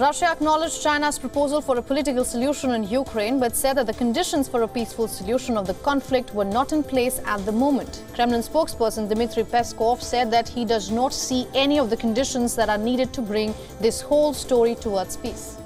Russia acknowledged China's proposal for a political solution in Ukraine, but said that the conditions for a peaceful solution of the conflict were not in place at the moment. Kremlin spokesperson Dmitry Peskov said that he does not see any of the conditions that are needed to bring this whole story towards peace.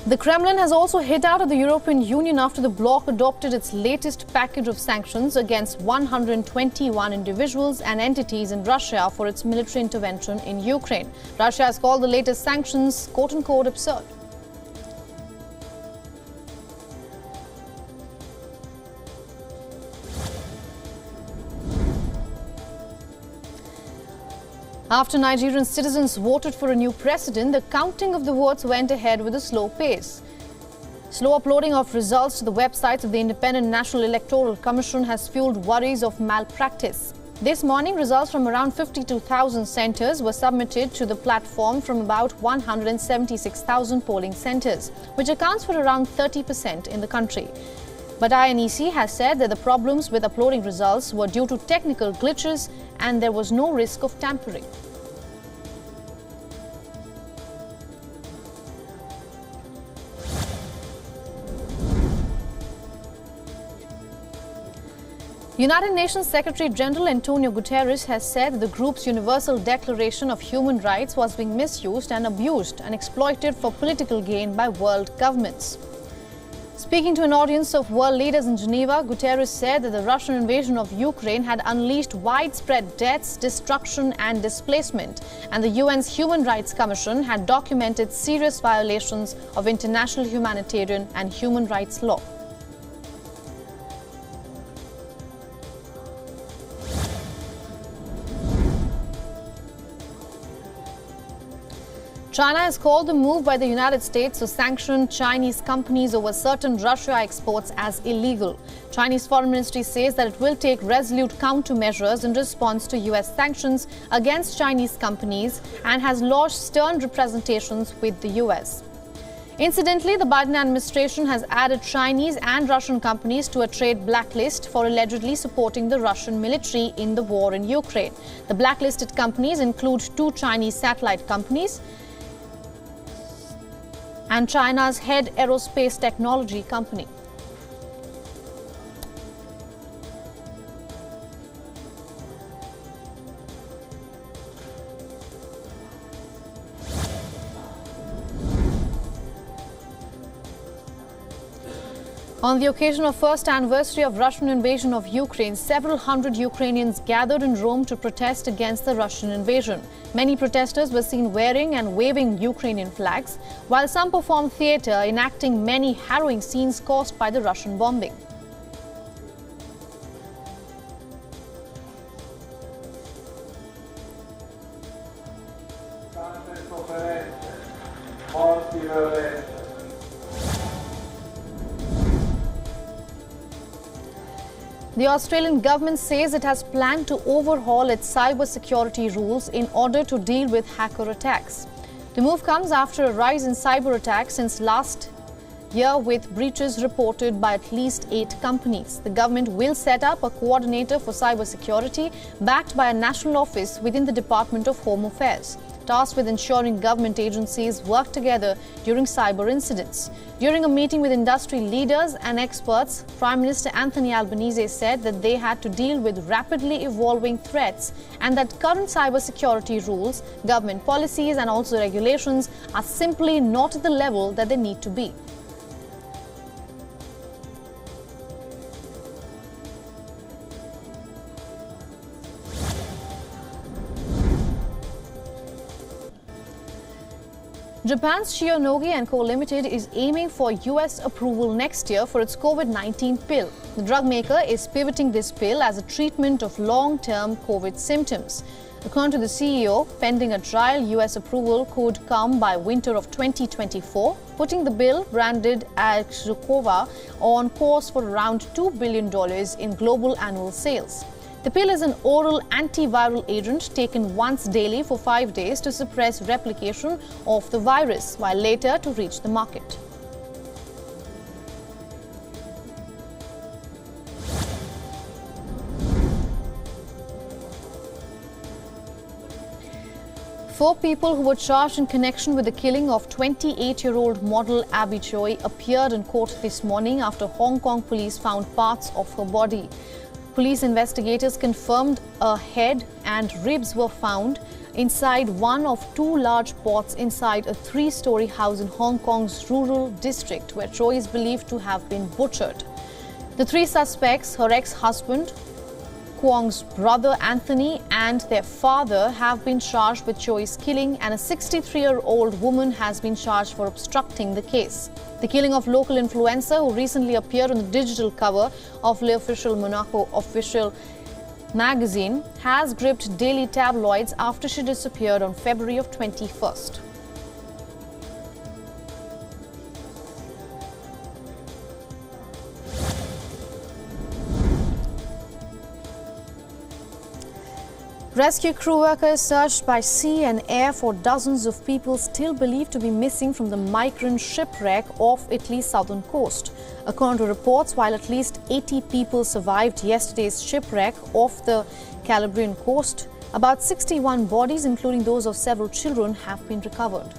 The Kremlin has also hit out at the European Union after the bloc adopted its latest package of sanctions against 121 individuals and entities in Russia for its military intervention in Ukraine. Russia has called the latest sanctions quote-unquote absurd. After Nigerian citizens voted for a new president, the counting of the votes went ahead with a slow pace. Slow uploading of results to the websites of the Independent National Electoral Commission has fueled worries of malpractice. This morning, results from around 52,000 centres were submitted to the platform from about 176,000 polling centres, which accounts for around 30% in the country. But INEC has said that the problems with uploading results were due to technical glitches and there was no risk of tampering. United Nations Secretary General Antonio Guterres has said that the group's Universal Declaration of Human Rights was being misused and abused and exploited for political gain by world governments. Speaking to an audience of world leaders in Geneva, Guterres said that the Russian invasion of Ukraine had unleashed widespread deaths, destruction and displacement, and the UN's Human Rights Commission had documented serious violations of international humanitarian and human rights law. China has called the move by the United States to sanction Chinese companies over certain Russia exports as illegal. Chinese Foreign Ministry says that it will take resolute countermeasures in response to US sanctions against Chinese companies and has lodged stern representations with the US. Incidentally, the Biden administration has added Chinese and Russian companies to a trade blacklist for allegedly supporting the Russian military in the war in Ukraine. The blacklisted companies include 2 Chinese satellite companies and China's head aerospace technology company. On the occasion of first anniversary of Russian invasion of Ukraine, several hundred Ukrainians gathered in Rome to protest against the Russian invasion. Many protesters were seen wearing and waving Ukrainian flags, while some performed theatre, enacting many harrowing scenes caused by the Russian bombing. The Australian government says it has planned to overhaul its cybersecurity rules in order to deal with hacker attacks. The move comes after a rise in cyber attacks since last year, with breaches reported by at least 8 companies. The government will set up a coordinator for cybersecurity backed by a national office within the Department of Home Affairs, tasked with ensuring government agencies work together during cyber incidents. During a meeting with industry leaders and experts, Prime Minister Anthony Albanese said that they had to deal with rapidly evolving threats and that current cybersecurity rules, government policies and also regulations are simply not at the level that they need to be. Japan's Shionogi & Co. Limited is aiming for US approval next year for its COVID-19 pill. The drug maker is pivoting this pill as a treatment of long-term COVID symptoms. According to the CEO, pending a trial, US approval could come by winter of 2024, putting the bill, branded as Zukova, on course for around $2 billion in global annual sales. The pill is an oral antiviral agent taken once daily for 5 days to suppress replication of the virus, while later to reach the market. 4 people who were charged in connection with the killing of 28-year-old model Abby Choi appeared in court this morning after Hong Kong police found parts of her body. Police investigators confirmed a head and ribs were found inside one of 2 large pots inside a 3-story house in Hong Kong's rural district, where Choi is believed to have been butchered. The 3 suspects, her ex-husband, Kwong's brother Anthony and their father, have been charged with Choi's killing, and a 63-year-old woman has been charged for obstructing the case. The killing of local influencer who recently appeared on the digital cover of L'Officiel Monaco official magazine has gripped daily tabloids after she disappeared on February of 21st. Rescue crew workers searched by sea and air for dozens of people still believed to be missing from the migrant shipwreck off Italy's southern coast. According to reports, while at least 80 people survived yesterday's shipwreck off the Calabrian coast, about 61 bodies, including those of several children, have been recovered.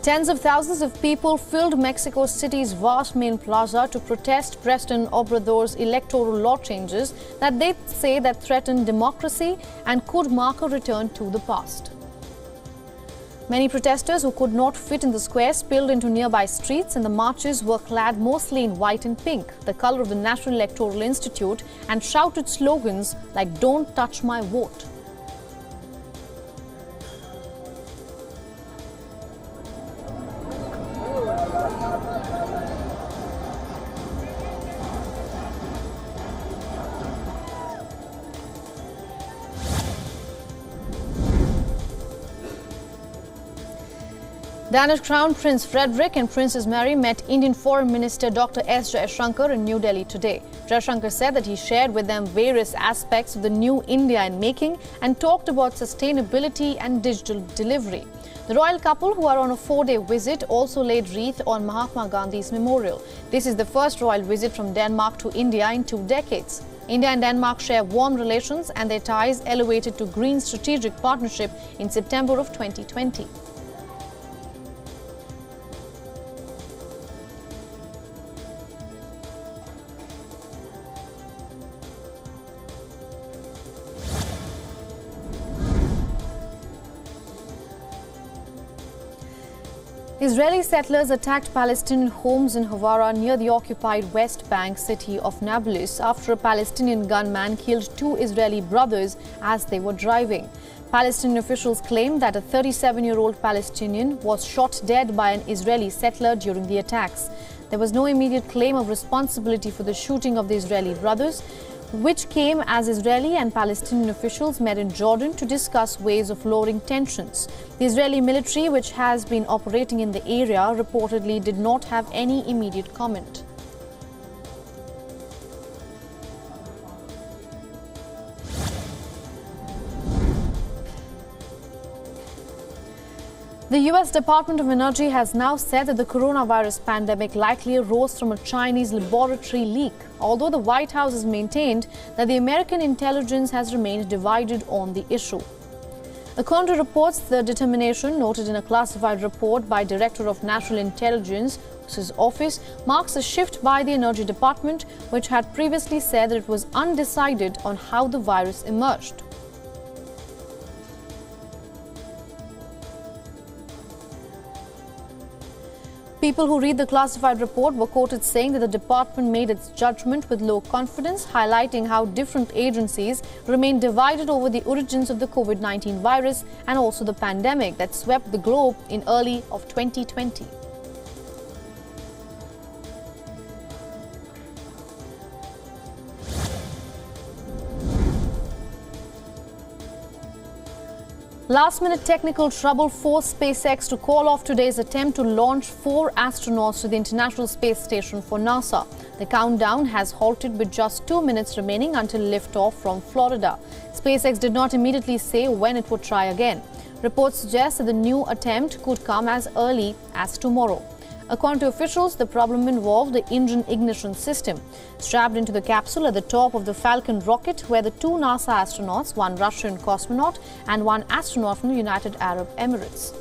Tens of thousands of people filled Mexico City's vast main plaza to protest President Obrador's electoral law changes that they say that threaten democracy and could mark a return to the past. Many protesters who could not fit in the square spilled into nearby streets, and the marchers were clad mostly in white and pink, the color of the National Electoral Institute, and shouted slogans like "Don't touch my vote." Danish Crown Prince Frederick and Princess Mary met Indian Foreign Minister Dr. S. Jaishankar in New Delhi today. Jaishankar said that he shared with them various aspects of the new India in making and talked about sustainability and digital delivery. The royal couple, who are on a 4-day visit, also laid wreath on Mahatma Gandhi's memorial. This is the first royal visit from Denmark to India in 2 decades. India and Denmark share warm relations, and their ties elevated to green strategic partnership in September of 2020. Israeli settlers attacked Palestinian homes in Hawara near the occupied West Bank city of Nablus after a Palestinian gunman killed 2 Israeli brothers as they were driving. Palestinian officials claimed that a 37-year-old Palestinian was shot dead by an Israeli settler during the attacks. There was no immediate claim of responsibility for the shooting of the Israeli brothers, which came as Israeli and Palestinian officials met in Jordan to discuss ways of lowering tensions. The Israeli military, which has been operating in the area, reportedly did not have any immediate comment. The US Department of Energy has now said that the coronavirus pandemic likely arose from a Chinese laboratory leak, although the White House has maintained that the American intelligence has remained divided on the issue. According to reports, the determination noted in a classified report by Director of National Intelligence's office marks a shift by the Energy Department, which had previously said that it was undecided on how the virus emerged. People who read the classified report were quoted saying that the department made its judgment with low confidence, highlighting how different agencies remain divided over the origins of the COVID-19 virus and also the pandemic that swept the globe in early of 2020. Last-minute technical trouble forced SpaceX to call off today's attempt to launch 4 astronauts to the International Space Station for NASA. The countdown has halted with just 2 minutes remaining until liftoff from Florida. SpaceX did not immediately say when it would try again. Reports suggest that the new attempt could come as early as tomorrow. According to officials, the problem involved the engine ignition system. Strapped into the capsule at the top of the Falcon rocket were the two NASA astronauts, one Russian cosmonaut and one astronaut from the United Arab Emirates.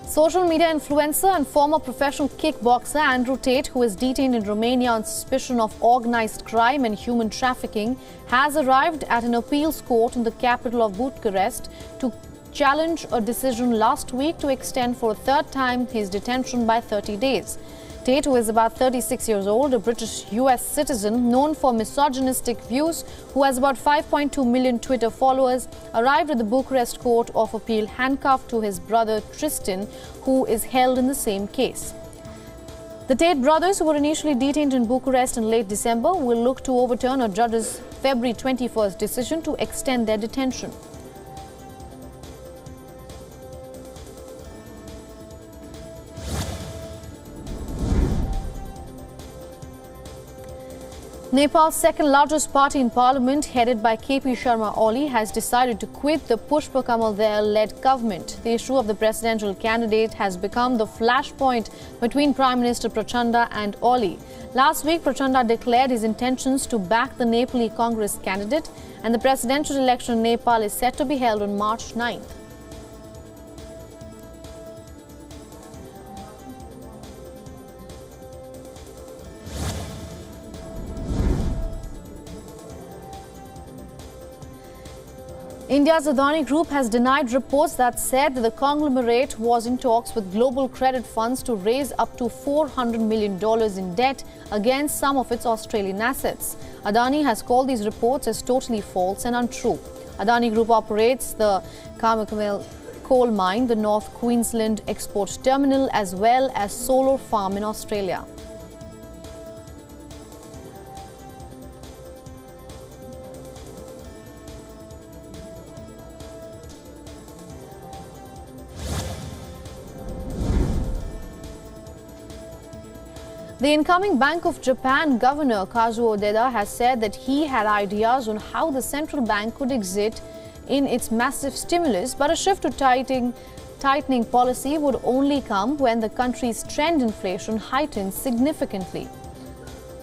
Social media influencer and former professional kickboxer Andrew Tate, who is detained in Romania on suspicion of organized crime and human trafficking, has arrived at an appeals court in the capital of Bucharest to challenge a decision last week to extend for a third time his detention by 30 days. Tate, who is about 36 years old, a British US citizen known for misogynistic views, who has about 5.2 million Twitter followers, arrived at the Bucharest Court of Appeal handcuffed to his brother Tristan, who is held in the same case. The Tate brothers, who were initially detained in Bucharest in late December, will look to overturn a judge's February 21st decision to extend their detention. Nepal's second-largest party in parliament, headed by KP Sharma Oli, has decided to quit the Pushpa Kamal Dayal-led government. The issue of the presidential candidate has become the flashpoint between Prime Minister Prachanda and Oli. Last week, Prachanda declared his intentions to back the Nepali Congress candidate, and the presidential election in Nepal is set to be held on March 9th. India's Adani Group has denied reports that said that the conglomerate was in talks with global credit funds to raise up to $400 million in debt against some of its Australian assets. Adani has called these reports as totally false and untrue. Adani Group operates the Carmichael coal mine, the North Queensland export terminal, as well as solar farm in Australia. The incoming Bank of Japan Governor Kazuo Ueda has said that he had ideas on how the central bank could exit in its massive stimulus, but a shift to tightening policy would only come when the country's trend inflation heightened significantly.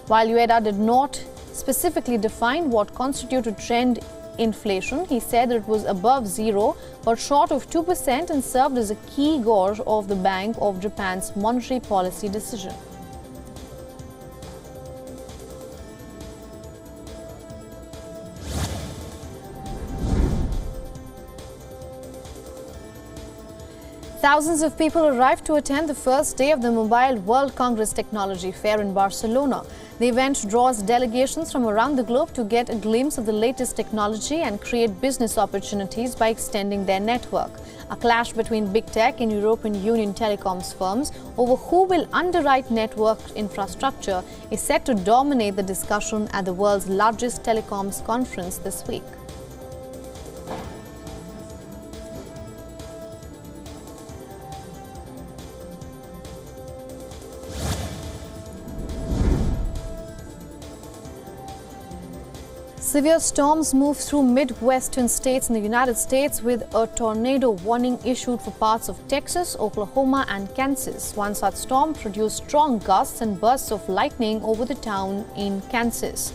While Ueda did not specifically define what constituted trend inflation, he said that it was above zero but short of 2% and served as a key gauge of the Bank of Japan's monetary policy decision. Thousands of people arrived to attend the first day of the Mobile World Congress Technology Fair in Barcelona. The event draws delegations from around the globe to get a glimpse of the latest technology and create business opportunities by extending their network. A clash between big tech and European Union telecoms firms over who will underwrite network infrastructure is set to dominate the discussion at the world's largest telecoms conference this week. Severe storms move through midwestern states in the United States with a tornado warning issued for parts of Texas, Oklahoma and Kansas. One such storm produced strong gusts and bursts of lightning over the town in Kansas.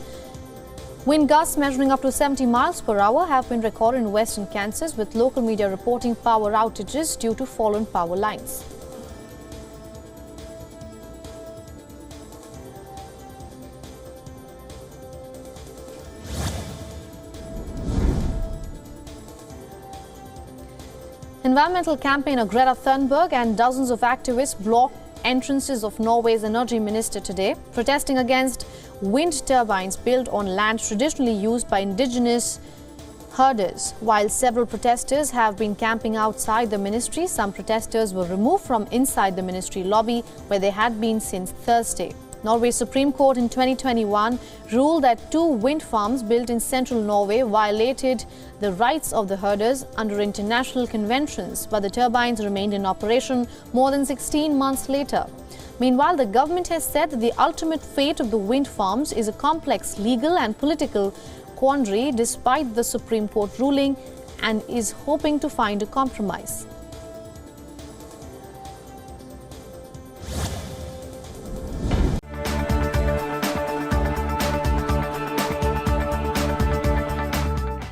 Wind gusts measuring up to 70 miles per hour have been recorded in western Kansas, with local media reporting power outages due to fallen power lines. Environmental campaigner Greta Thunberg and dozens of activists blocked entrances of Norway's energy minister today, protesting against wind turbines built on land traditionally used by indigenous herders. While several protesters have been camping outside the ministry, some protesters were removed from inside the ministry lobby where they had been since Thursday. Norway's Supreme Court in 2021 ruled that 2 wind farms built in central Norway violated the rights of the herders under international conventions, but the turbines remained in operation more than 16 months later. Meanwhile, the government has said that the ultimate fate of the wind farms is a complex legal and political quandary despite the Supreme Court ruling, and is hoping to find a compromise.